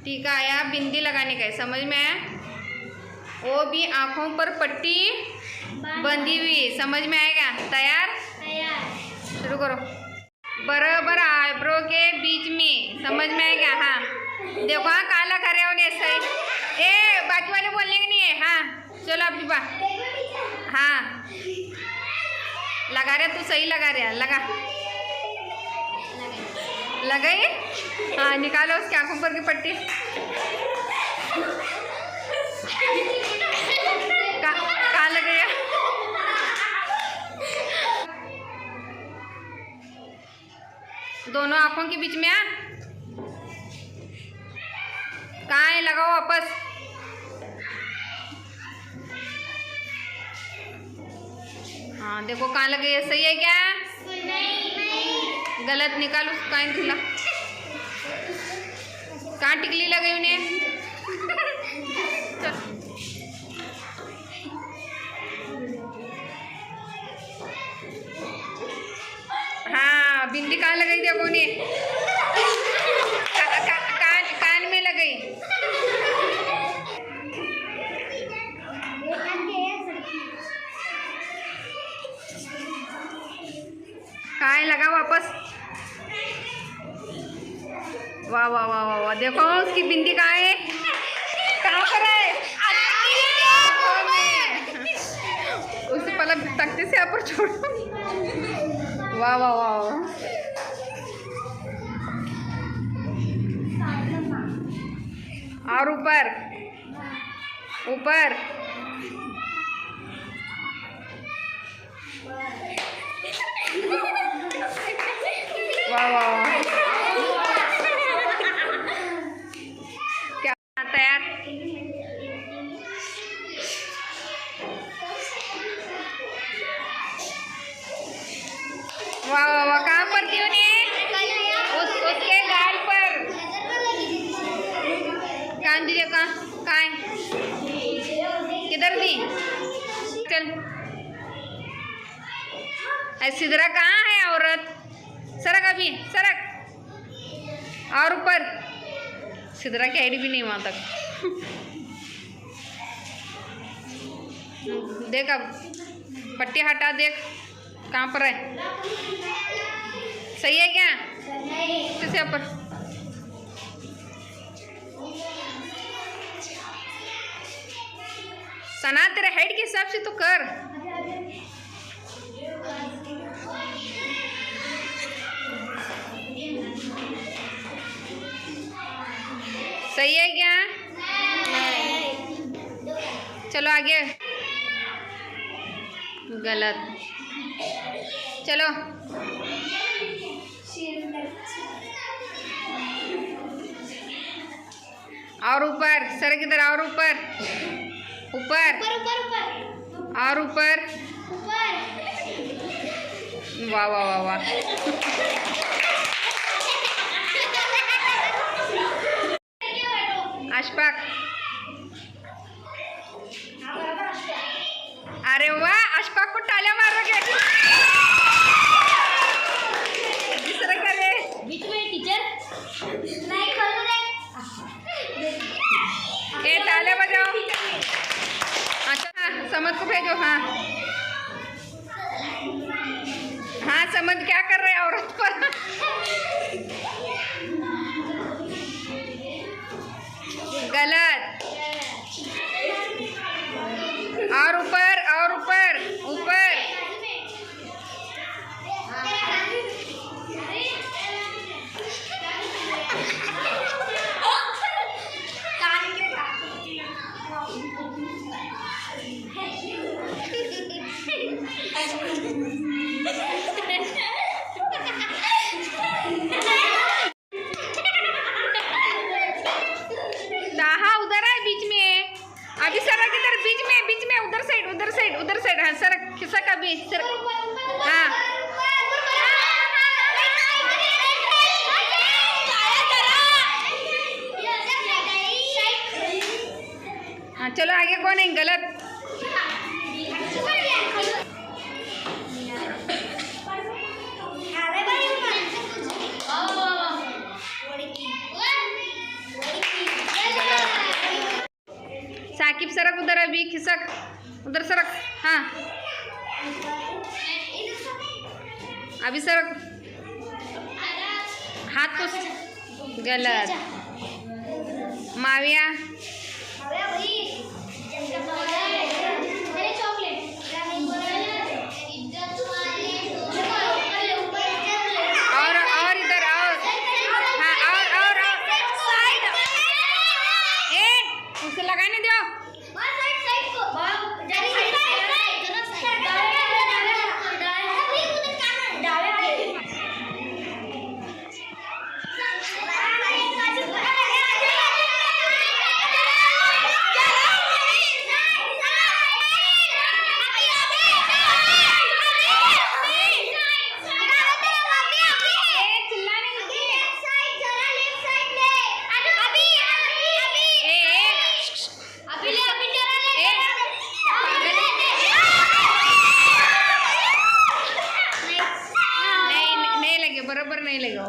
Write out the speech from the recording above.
टीका आया, बिंदी लगाने का है, समझ में आया? वो भी आँखों पर पट्टी बंधी हुई, समझ में आएगा? तैयार? शुरू करो। बराबर आईब्रो के बीच में, समझ में आएगा? हाँ देखो, हाँ काला कर रहे हो सही। ए बाकी वाले बोलने के नहीं है। हाँ चलो अपनी बात। हाँ लगा रहे, तू सही लगा रहे, लगा लगाइए। हाँ निकालो उसकी आंखों पर की पट्टी। कहाँ लगाया? दोनों आंखों के बीच में। कहाँ है? लगाओ वापस। हाँ देखो कहाँ लगे, सही है क्या? गलत, निकालो कान खुला। कहाँ टिकली लगी उन्हें? हाँ बिंदी कहाँ लगाई? देखो उन्हें कान में लगाई। कहाँ है? लगा वापस। वाह वाह वाह वाह वाह, देखो उसकी बिंदी कहाँ है? कहाँ पर है? उसे पहले तख्ते से ऊपर छोड़ो। वाह वाह वाह, और ऊपर ऊपर। वाह वाह, क्या तैयार? वाह वाह वाह, कहाँ पर क्यों नहीं? उसके गाल पर। कान दीजिए, कहाँ है? किधर दी? चल सिदरा कहाँ है औरत? सरक अभी, सरक। और ऊपर। सिदरा की आईडी भी नहीं वहाँ तक। देख अब पट्टी हटा, देख कहाँ पर है? सही है क्या? किसे ऊपर? सना तेरे हाइट के हिसाब से तो कर। सही है क्या? चलो आगे। गलत। चलो और ऊपर, सर किधर? और ऊपर ऊपर और ऊपर। वाह वाह वाह वाह। अशफाक, अरे वाह, अशफाक को तालियां मारोगे। दूसरा करे बीच में टीचर नहीं खोल दे। ए तालियां बजाओ। अच्छा समझ को भेजो। हाँ हाँ समझ क्या कर रहे हैं औरत पर? गलत। और ऊपर और ऊपर ऊपर। उधर है बीच में। अभी सरक इधर बीच में उधर साइड। हाँ सरक, खिसक अभी सरक। हाँ हाँ चलो आगे। कौन है? गलत। साकिब सरक उधर, अभी खिसक उधर सरक। हाँ अभी सरक, हाथ को गलत। माविया और इधर और। हाँ और उसे लगाने दो। बराबर नहीं लगा।